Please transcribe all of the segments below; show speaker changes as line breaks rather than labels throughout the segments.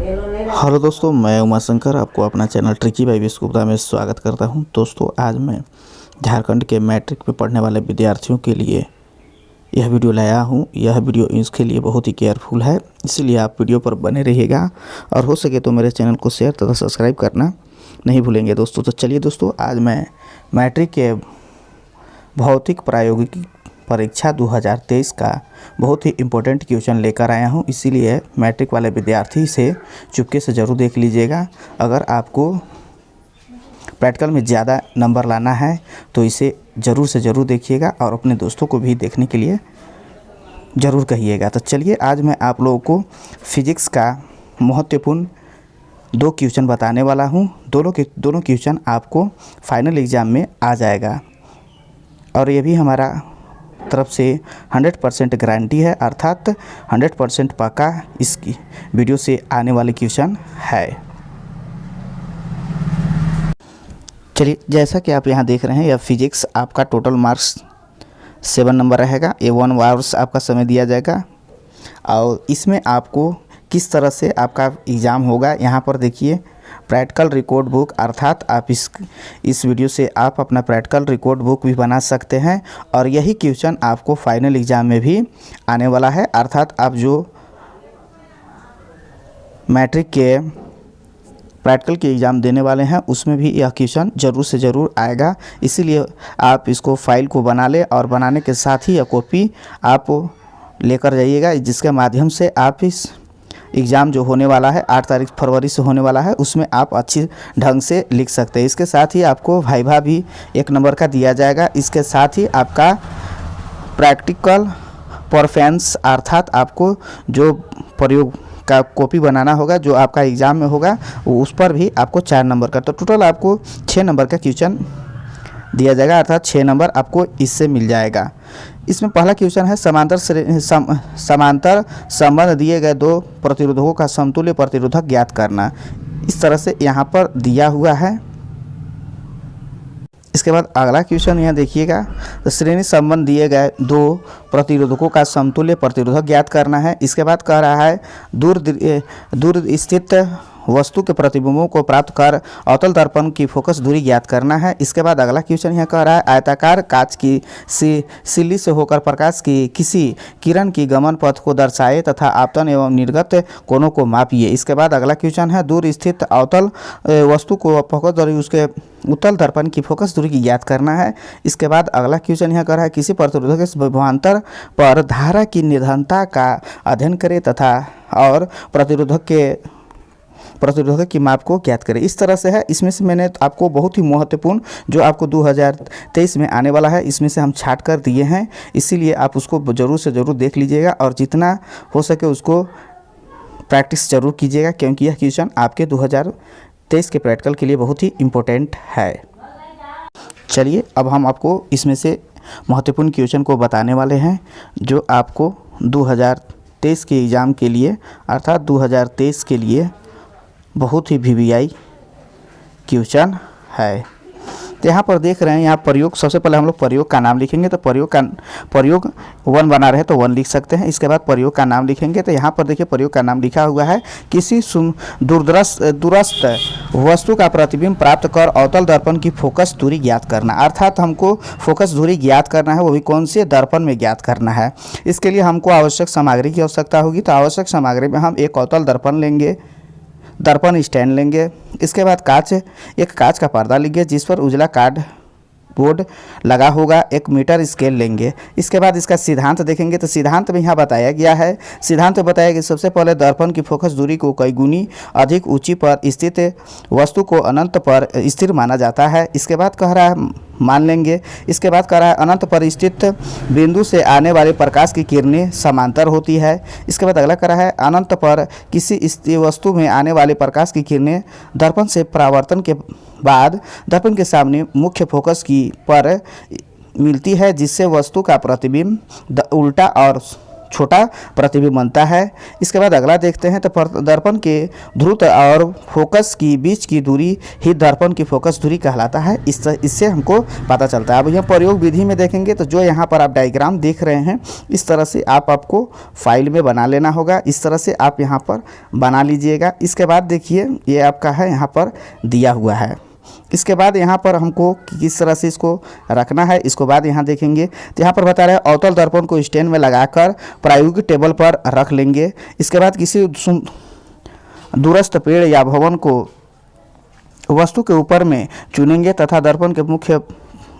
Hello दोस्तों, मैं उमा शंकर आपको अपना चैनल ट्रिकी बाई विश्वगुप्ता में स्वागत करता हूं। दोस्तों, आज मैं झारखंड के मैट्रिक में पढ़ने वाले विद्यार्थियों के लिए यह वीडियो लाया हूं। यह वीडियो इसके लिए बहुत ही केयरफुल है, इसलिए आप वीडियो पर बने रहिएगा और हो सके तो मेरे चैनल को शेयर तथा सब्सक्राइब करना नहीं भूलेंगे दोस्तों। तो चलिए दोस्तों, आज मैं मैट्रिक के भौतिक प्रायोगिक परीक्षा 2023 का बहुत ही इम्पोर्टेंट क्वेश्चन लेकर आया हूं। इसीलिए मैट्रिक वाले विद्यार्थी से चुपके से ज़रूर देख लीजिएगा। अगर आपको प्रैक्टिकल में ज़्यादा नंबर लाना है तो इसे ज़रूर से ज़रूर देखिएगा और अपने दोस्तों को भी देखने के लिए ज़रूर कहिएगा। तो चलिए, आज मैं आप लोगों को फिजिक्स का महत्वपूर्ण 2 क्वेश्चन बताने वाला हूं। दोनों क्वेश्चन आपको फाइनल एग्ज़ाम में आ जाएगा और ये भी हमारा तरफ से 100% गारंटी है, अर्थात 100% पक्का इसकी वीडियो से आने वाले क्वेश्चन है। चलिए, जैसा कि आप यहाँ देख रहे हैं, यह फिजिक्स आपका टोटल मार्क्स 7 नंबर रहेगा। ये 1 आवर्स आपका समय दिया जाएगा और इसमें आपको किस तरह से आपका एग्ज़ाम होगा, यहाँ पर देखिए प्रैक्टिकल रिकॉर्ड बुक, अर्थात आप इस वीडियो से आप अपना प्रैक्टिकल रिकॉर्ड बुक भी बना सकते हैं और यही क्वेश्चन आपको फाइनल एग्ज़ाम में भी आने वाला है। अर्थात आप जो मैट्रिक के प्रैक्टिकल के एग्ज़ाम देने वाले हैं उसमें भी यह क्वेश्चन ज़रूर से ज़रूर आएगा। इसीलिए आप इसको फाइल को बना लें और बनाने के साथ ही यह कॉपी आप लेकर जाइएगा, जिसके माध्यम से आप इस एग्ज़ाम जो होने वाला है 8 फरवरी से होने वाला है उसमें आप अच्छी ढंग से लिख सकते हैं। इसके साथ ही आपको वाइवा भी 1 नंबर का दिया जाएगा। इसके साथ ही आपका प्रैक्टिकल परफॉर्मेंस, अर्थात आपको जो प्रयोग का कॉपी बनाना होगा जो आपका एग्ज़ाम में होगा वो उस पर भी आपको 4 नंबर का, तो टोटल आपको 6 नंबर का क्वेश्चन दिया जाएगा, अर्थात 6 नंबर आपको इससे मिल जाएगा। इसमें पहला क्वेश्चन है समांतर संबंध दिए गए 2 प्रतिरोधकों का समतुल्य प्रतिरोधक ज्ञात करना। इस तरह से यहाँ पर दिया हुआ है। इसके बाद अगला क्वेश्चन यहाँ देखिएगा, तो श्रेणी संबंध दिए गए 2 प्रतिरोधकों का समतुल्य प्रतिरोधक ज्ञात करना है। इसके बाद कह रहा है दूर स्थित वस्तु के प्रतिबिंबों को प्राप्त कर अवतल दर्पण की फोकस दूरी ज्ञात करना है। इसके बाद अगला क्वेश्चन यहाँ कह रहा है आयताकार कांच की सिल्ली से होकर प्रकाश की किसी किरण की गमन पथ को दर्शाए तथा आपतन एवं निर्गत कोणों को मापिए। इसके बाद अगला क्वेश्चन है दूर स्थित अवतल वस्तु को फोकस दूरी उसके उत्तल दर्पण की फोकस दूरी की ज्ञात करना है। इसके बाद अगला क्वेश्चन यहाँ कह रहा है किसी प्रतिरोधक के विभवांतर पर धारा की निरंतरता का अध्ययन करें तथा और प्रतिरोधक की माप को ज्ञात करें। इस तरह से है। इसमें से मैंने आपको बहुत ही महत्वपूर्ण जो आपको 2023 में आने वाला है इसमें से हम छाट कर दिए हैं, इसीलिए आप उसको ज़रूर से ज़रूर देख लीजिएगा और जितना हो सके उसको प्रैक्टिस ज़रूर कीजिएगा, क्योंकि यह क्वेश्चन आपके 2023 के प्रैक्टिकल के लिए बहुत ही इम्पोर्टेंट है। चलिए, अब हम आपको इसमें से महत्वपूर्ण क्वेश्चन को बताने वाले हैं जो आपको 2023 के एग्ज़ाम के लिए, अर्थात 2023 के लिए बहुत ही VVI क्वेश्चन है। तो यहाँ पर देख रहे हैं, यहाँ प्रयोग, सबसे पहले हम लोग प्रयोग का नाम लिखेंगे। तो प्रयोग 1 बना रहे तो 1 लिख सकते हैं। इसके बाद प्रयोग का नाम लिखेंगे। तो यहाँ पर देखिए प्रयोग का नाम लिखा हुआ है किसी दूरस्थ वस्तु का प्रतिबिंब प्राप्त कर अवतल दर्पण की फोकस दूरी ज्ञात करना। अर्थात हमको फोकस दूरी ज्ञात करना है, वो भी कौन से दर्पण में ज्ञात करना है। इसके लिए हमको आवश्यक सामग्री की आवश्यकता होगी। तो आवश्यक सामग्री में हम एक अवतल दर्पण लेंगे, दर्पण स्टैंड लेंगे। इसके बाद एक कांच का पर्दा लेंगे जिस पर उजला कार्डबोर्ड लगा होगा। 1 मीटर स्केल लेंगे। इसके बाद इसका सिद्धांत देखेंगे। तो सिद्धांत में यहाँ बताया गया है, सिद्धांत में बताया कि सबसे पहले दर्पण की फोकस दूरी को कई गुनी अधिक ऊंची पर स्थित वस्तु को अनंत पर स्थिर माना जाता है। इसके बाद कह रहा है मान लेंगे। इसके बाद कह रहा है अनंत पर स्थित बिंदु से आने वाले प्रकाश की किरणें समांतर होती है। इसके बाद अगला कह रहा है अनंत पर किसी वस्तु में आने वाले प्रकाश की किरणें दर्पण से परावर्तन के बाद दर्पण के सामने मुख्य फोकस की पर मिलती है, जिससे वस्तु का प्रतिबिंब उल्टा और छोटा प्रतिबिंब बनता है। इसके बाद अगला देखते हैं तो दर्पण के ध्रुव और फोकस की बीच की दूरी ही दर्पण की फोकस दूरी कहलाता है। इससे हमको पता चलता है। अब यह प्रयोग विधि में देखेंगे तो जो यहाँ पर आप डायग्राम देख रहे हैं इस तरह से आपको फाइल में बना लेना होगा। इस तरह से आप यहाँ पर बना लीजिएगा। इसके बाद देखिए ये आपका है यहाँ पर दिया हुआ है। इसके बाद यहाँ पर हमको किस तरह से इसको रखना है इसको बाद यहाँ देखेंगे। तो यहाँ पर बता रहे हैं अवतल दर्पण को स्टैंड में लगाकर प्रायोगिक टेबल पर रख लेंगे। इसके बाद किसी दूरस्थ पेड़ या भवन को वस्तु के ऊपर में चुनेंगे तथा दर्पण के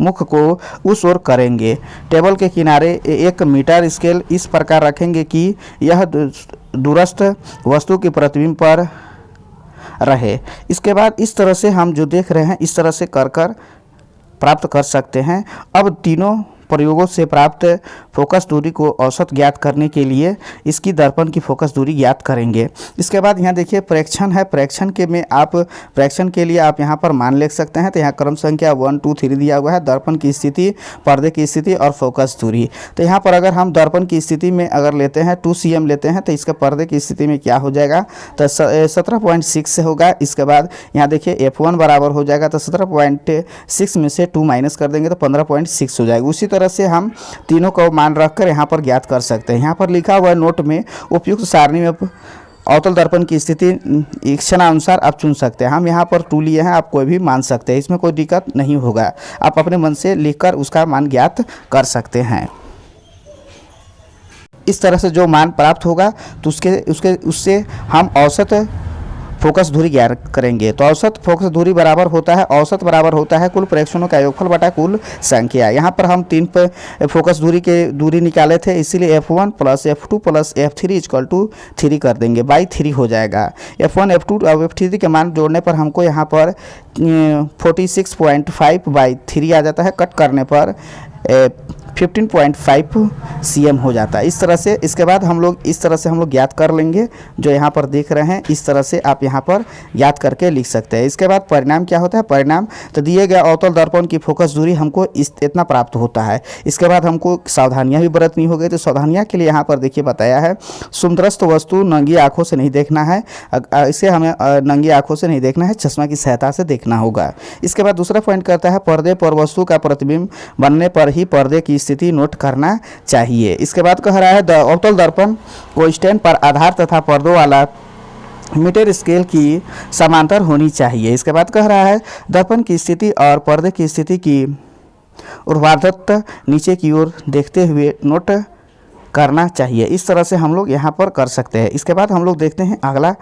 मुख को उस ओर करेंगे। टेबल के किनारे 1 मीटर स्केल इस प्रकार रखेंगे कि यह दूरस्थ वस्तु के प्रतिबिंब पर रहे। इसके बाद इस तरह से हम जो देख रहे हैं इस तरह से कर प्राप्त कर सकते हैं। अब तीनों प्रयोगों से प्राप्त फोकस दूरी को औसत ज्ञात करने के लिए इसकी दर्पण की फोकस दूरी ज्ञात करेंगे। इसके बाद यहाँ देखिए प्रेक्षण है। प्रेक्षण के लिए आप यहाँ पर मान लिख सकते हैं। तो यहाँ क्रम संख्या 1 2 3 दिया हुआ है। दर्पण की स्थिति, पर्दे की स्थिति और फोकस दूरी। तो यहाँ पर अगर हम दर्पण की स्थिति में अगर लेते हैं 2 cm लेते हैं तो इसका पर्दे की स्थिति में क्या हो जाएगा तो 17.6 से होगा। इसके बाद यहाँ देखिए f1 बराबर हो जाएगा तो 17.6 में से 2 माइनस कर देंगे तो 15.6 हो जाएगा। उसी तरह से हम तीनों को मान रखकर यहाँ पर ज्ञात कर सकते हैं। यहाँ पर लिखा हुआ है नोट में उपयुक्त सारणी में अवतल दर्पण की स्थिति इच्छानुसार आप चुन सकते हैं। हम यहाँ पर 2 लिए हैं, आप कोई भी मान सकते हैं, इसमें कोई दिक्कत नहीं होगा। आप अपने मन से लिखकर उसका मान ज्ञात कर सकते हैं। इस तरह से जो मान प्राप्त होगा तो उससे हम औसत फोकस दूरी ज्ञात करेंगे। तो औसत फोकस दूरी बराबर होता है कुल प्रेक्षणों का योगफल बटा कुल संख्या। यहाँ पर हम 3 फोकस दूरी निकाले थे, इसीलिए f1 plus f2 plus f3 equal to 3 कर देंगे, बाई 3 हो जाएगा। f1 f2 और f3 के मान जोड़ने पर हमको यहाँ पर 46.5 बाई 3 आ जाता है। कट करने पर 15.5 cm हो जाता है। इस तरह से इसके बाद हम लोग ज्ञात कर लेंगे। जो यहाँ पर देख रहे हैं इस तरह से आप यहाँ पर ज्ञात करके लिख सकते हैं। इसके बाद परिणाम क्या होता है, परिणाम तो दिए गए अवतल दर्पण की फोकस दूरी हमको इतना प्राप्त होता है। इसके बाद हमको सावधानियाँ भी बरतनी होगी। तो सावधानियाँ के लिए यहाँ पर देखिए बताया है, सुमद्रस्त वस्तु नंगी आँखों से नहीं देखना है। इसे हमें नंगी आँखों से नहीं देखना है, चश्मा की सहायता से देखना होगा। इसके बाद दूसरा पॉइंट करता है, पर्दे पर वस्तु का प्रतिबिंब बनने पर ही पर्दे की स्थिति नोट करना चाहिए। इसके बाद कह रहा है अवतल दर्पण को स्टैंड पर आधार तथा पर्दों वाला मीटर स्केल की समांतर होनी चाहिए। इसके बाद कह रहा है दर्पण की स्थिति और पर्दे की स्थिति की ऊर्ध्वाधर नीचे की ओर देखते हुए नोट करना चाहिए। इस तरह से हम लोग यहाँ पर कर सकते हैं। इसके बाद हम लोग देखते हैं अगला।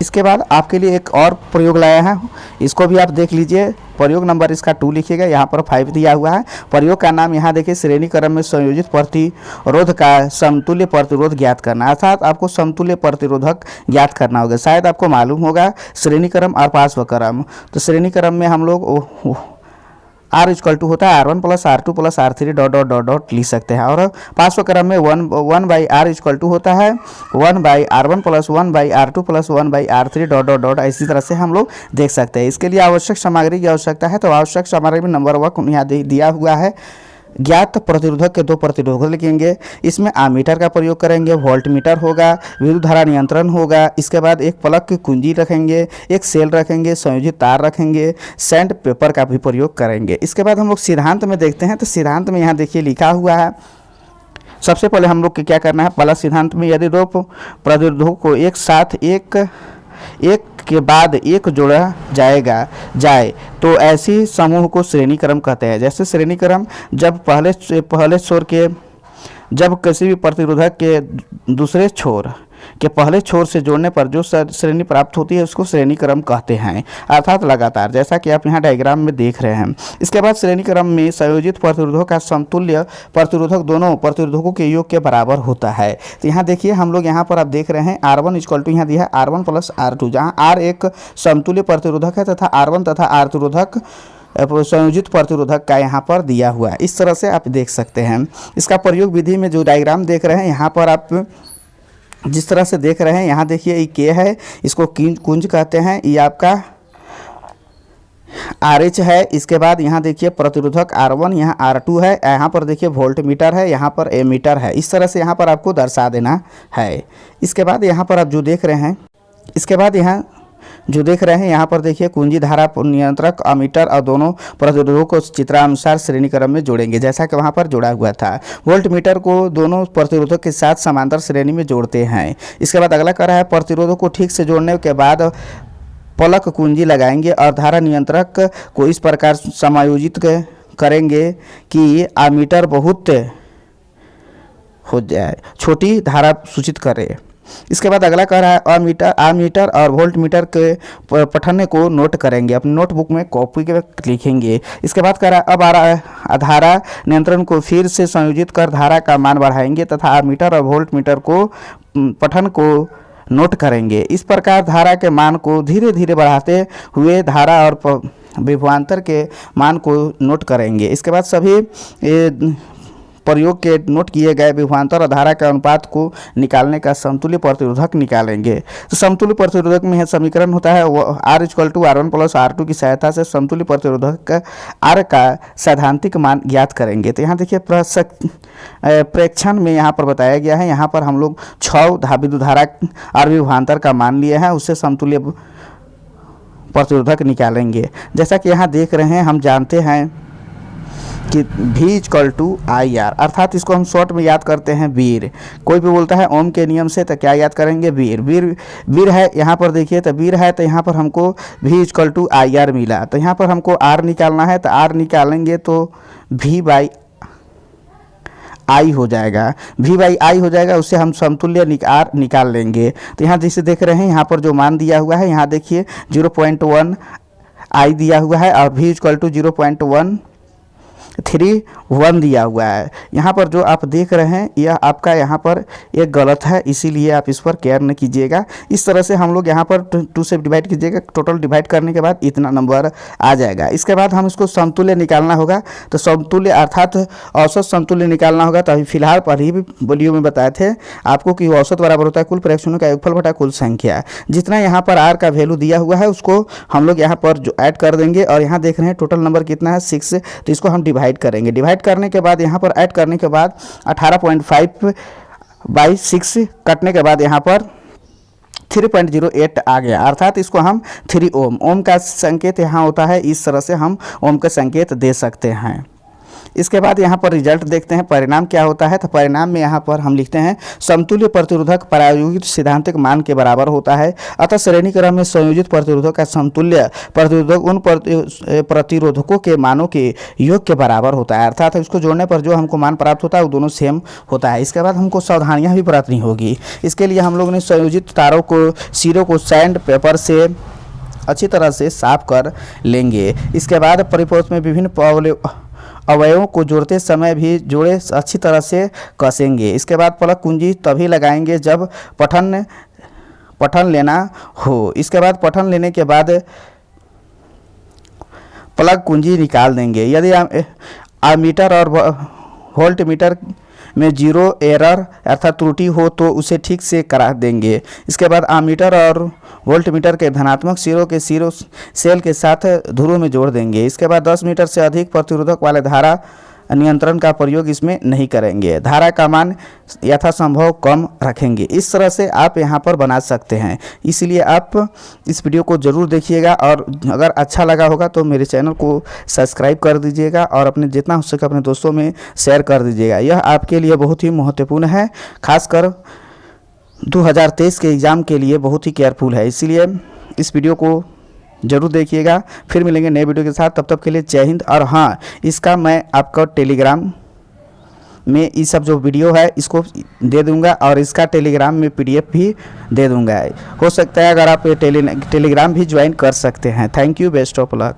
इसके बाद आपके लिए एक और प्रयोग लाया है, इसको भी आप देख लीजिए। प्रयोग नंबर इसका 2 लिखिएगा, यहाँ पर 5 दिया हुआ है। प्रयोग का नाम यहाँ देखिए, श्रेणी क्रम में संयोजित प्रतिरोध का समतुल्य प्रतिरोध ज्ञात करना। अर्थात आपको समतुल्य प्रतिरोधक ज्ञात करना होगा। शायद आपको मालूम होगा श्रेणी क्रम और पार्श्व क्रम। तो श्रेणी क्रम में हम लोग R इक्वल टू होता है R1 plus R2 plus R3 dot dot dot dot लिख सकते हैं। और पार्श्व क्रम में 1 बाई R इक्वल टू होता है 1 by R1 plus 1 by R2 plus 1 by R3 dot dot dot. इसी तरह से हम लोग देख सकते हैं। इसके लिए आवश्यक सामग्री की आवश्यकता है। तो आवश्यक सामग्री में नंबर 1 यहाँ दिया हुआ है। ज्ञात प्रतिरोधक के 2 प्रतिरोधक लिखेंगे। इसमें आमीटर का प्रयोग करेंगे, वोल्ट मीटर होगा, विद्युत धारा नियंत्रण होगा। इसके बाद एक प्लग की कुंजी रखेंगे, एक सेल रखेंगे, संयोजित तार रखेंगे, सैंड पेपर का भी प्रयोग करेंगे। इसके बाद हम लोग सिद्धांत में देखते हैं। तो सिद्धांत में यहाँ देखिए लिखा हुआ है, सबसे पहले हम लोग को क्या करना है, प्लस सिद्धांत में यदि 2 प्रतिरोधकों को एक साथ एक के बाद एक जोड़ा जाए तो ऐसी समूह को श्रेणी क्रम कहते हैं। जैसे श्रेणी क्रम जब पहले छोर के जब किसी भी प्रतिरोधक के दूसरे छोर के पहले छोर से जोड़ने पर जो श्रेणी प्राप्त होती है उसको श्रेणी क्रम कहते हैं, अर्थात लगातार, जैसा कि आप यहाँ डायग्राम में देख रहे हैं। इसके बाद श्रेणी क्रम में संयोजित प्रतिरोधक का समतुल्य प्रतिरोधक दोनों प्रतिरोधकों के योग के बराबर होता है। तो यहाँ देखिए हम लोग यहाँ पर आप देख रहे हैं R1 इक्वल टू यहाँ दिया है R1 प्लस R2, जहाँ R एक समतुल्य प्रतिरोधक है तथा R1 तथा R प्रतिरोधक संयोजित प्रतिरोधक का यहाँ पर दिया हुआ है। इस तरह से आप देख सकते हैं। इसका प्रयोग विधि में जो डायग्राम देख रहे हैं यहाँ पर आप जिस तरह से देख रहे हैं, यहाँ देखिए ये के है, इसको कुंज कहते हैं। ये आपका RH है। इसके बाद यहाँ देखिए प्रतिरोधक R1, यहाँ R2 है, यहाँ पर देखिए वोल्ट मीटर है, यहाँ पर एमीटर है। इस तरह से यहाँ पर आपको दर्शा देना है। इसके बाद यहाँ पर आप जो देख रहे हैं, इसके बाद यहाँ जो देख रहे हैं यहाँ पर देखिए कुंजी धारा नियंत्रक अमीटर और दोनों प्रतिरोधों को चित्रानुसार श्रेणी क्रम में जोड़ेंगे, जैसा कि वहाँ पर जोड़ा हुआ था। वोल्ट मीटर को दोनों प्रतिरोधों के साथ समांतर श्रेणी में जोड़ते हैं। इसके बाद अगला कर रहा है प्रतिरोधों को ठीक से जोड़ने के बाद पलक कुंजी लगाएंगे और धारा नियंत्रक को इस प्रकार समायोजित करेंगे कि अमीटर बहुत हो जाए, छोटी धारा सूचित करे। इसके बाद अगला कह रहा है अमीटर और वोल्ट मीटर के पठन को नोट करेंगे, अपनी नोटबुक में कॉपी के लिखेंगे। इसके बाद कह रहा है अब धारा नियंत्रण को फिर से संयोजित कर धारा का मान बढ़ाएंगे तथा अमीटर और वोल्ट मीटर को पठन को नोट करेंगे। इस प्रकार धारा के मान को धीरे धीरे बढ़ाते हुए धारा और विभवांतर के मान को नोट करेंगे। इसके बाद सभी प्रयोग के नोट किए गए विभवांतर और धारा के अनुपात को निकालने का समतुल्य प्रतिरोधक निकालेंगे। तो समतुल्य प्रतिरोधक में समीकरण होता है R=R1 + R2 की सहायता से समतुल्य प्रतिरोधक R का सैद्धांतिक मान ज्ञात करेंगे। तो यहाँ देखिए प्रेक्षण में यहाँ पर बताया गया है, यहाँ पर हम लोग 6 विद्युत धारा और विभवांतर का मान लिए हैं, उससे समतुल्य प्रतिरोधक निकालेंगे। जैसा कि यहाँ देख रहे हैं, हम जानते हैं कि V=IR, अर्थात इसको हम शॉर्ट में याद करते हैं वीर। कोई भी बोलता है ओम के नियम से तो क्या याद करेंगे, वीर है। यहाँ पर देखिए तो वीर है, तो यहाँ पर हमको V=IR मिला। तो यहाँ पर हमको R निकालना है, तो R निकालेंगे तो V/I हो जाएगा, V/I हो जाएगा। उससे हम समतुल्य R निकाल लेंगे। तो यहाँ जैसे देख रहे हैं, यहाँ पर जो मान दिया हुआ है, यहाँ देखिए 0.1 I दिया हुआ है और V=0.131 दिया हुआ है। यहाँ पर जो आप देख रहे हैं यह आपका यहाँ पर एक गलत है, इसीलिए आप इस पर केयर न कीजिएगा। इस तरह से हम लोग यहाँ पर 2 से डिवाइड कीजिएगा, टोटल डिवाइड करने के बाद इतना नंबर आ जाएगा। इसके बाद हम इसको समतुल्य निकालना होगा। तो समतुल्य अर्थात औसत समतुल्य निकालना होगा। तो अभी फिलहाल पर ही वीडियो में बताए थे आपको कि औसत बराबर होता है कुल प्रेक्षणों का योगफल बटा कुल संख्या। जितना यहाँ पर R का वैल्यू दिया हुआ है उसको हम लोग यहाँ पर जो ऐड कर देंगे, और यहाँ देख रहे हैं टोटल नंबर कितना है 6। तो इसको हम डिवाइड करेंगे। डिवाइड करने के बाद यहाँ पर ऐड करने के बाद 18.5/6 कटने के बाद यहाँ पर 3.08 आ गया, अर्थात इसको हम 3 ओम का संकेत यहाँ होता है। इस तरह से हम ओम का संकेत दे सकते हैं। इसके बाद यहाँ पर रिजल्ट देखते हैं, परिणाम क्या होता है। तो परिणाम में यहाँ पर हम लिखते हैं समतुल्य प्रतिरोधक प्रायोगिक सिद्धांतिक मान के बराबर होता है। अतः श्रेणी क्रम में संयोजित प्रतिरोधक का समतुल्य प्रतिरोधक उन प्रतिरोधकों के मानों के योग के बराबर होता है, अर्थात इसको जोड़ने पर जो हमको मान प्राप्त होता है वो दोनों सेम होता है। इसके बाद हमको सावधानियाँ भी बरतनी होगी। इसके लिए हम लोग ने संयोजित तारों को सिरों को सैंड पेपर से अच्छी तरह से साफ कर लेंगे। इसके बाद परिपथ में विभिन्न अवयवों को जोड़ते समय भी जोड़े अच्छी तरह से कसेंगे। इसके बाद पलक कुंजी तभी लगाएंगे जब पठन लेना हो। इसके बाद पठन लेने के बाद पलक कुंजी निकाल देंगे। यदि अमीटर और वोल्ट मीटर में 0 एरर अर्थात त्रुटि हो तो उसे ठीक से करा देंगे। इसके बाद अमीटर और वोल्ट मीटर के धनात्मक सिरों के सेल के साथ ध्रुव में जोड़ देंगे। इसके बाद 10 मीटर से अधिक प्रतिरोधक वाले धारा नियंत्रण का प्रयोग इसमें नहीं करेंगे। धारा का मान यथासंभव कम रखेंगे। इस तरह से आप यहाँ पर बना सकते हैं। इसलिए आप इस वीडियो को ज़रूर देखिएगा, और अगर अच्छा लगा होगा तो मेरे चैनल को सब्सक्राइब कर दीजिएगा और अपने जितना हो सके अपने दोस्तों में शेयर कर दीजिएगा। यह आपके लिए बहुत ही महत्वपूर्ण है, खासकर 2023 के एग्ज़ाम के लिए बहुत ही केयरफुल है। इसीलिए इस वीडियो को ज़रूर देखिएगा। फिर मिलेंगे नए वीडियो के साथ, तब तक के लिए जय हिंद। और हाँ, इसका मैं आपका टेलीग्राम में ये सब जो वीडियो है इसको दे दूंगा, और इसका टेलीग्राम में PDF भी दे दूंगा। हो सकता है अगर आप टेलीग्राम भी ज्वाइन कर सकते हैं। Thank you, best of luck.